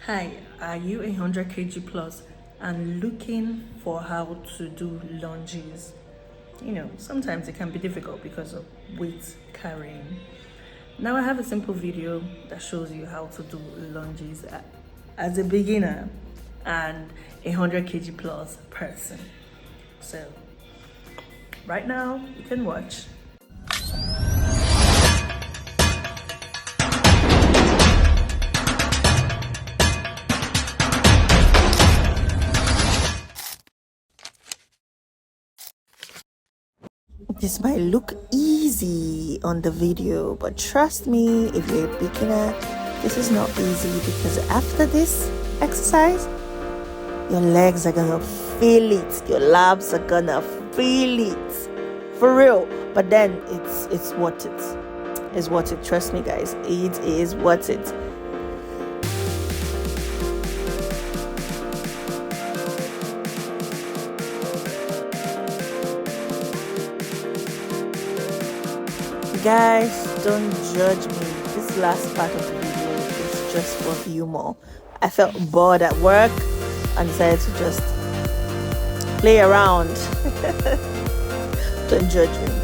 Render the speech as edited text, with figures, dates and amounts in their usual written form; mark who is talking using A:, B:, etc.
A: Hi, are you 100 kg plus and looking for how to do lunges? Sometimes it can be difficult because of weight carrying. Now I have a simple video that shows you how to do lunges as a beginner and 100 kg plus person. So right now you can watch. This might look easy on the video, but trust me, if you're a beginner, this is not easy, because after this exercise, your legs are gonna feel it, your labs are gonna feel it, for real. But then it's worth it. It's worth it. Trust me, guys, it is worth it. Guys, don't judge me. This last part of the video is just for humor. I felt bored at work and decided to just play around. Don't judge me.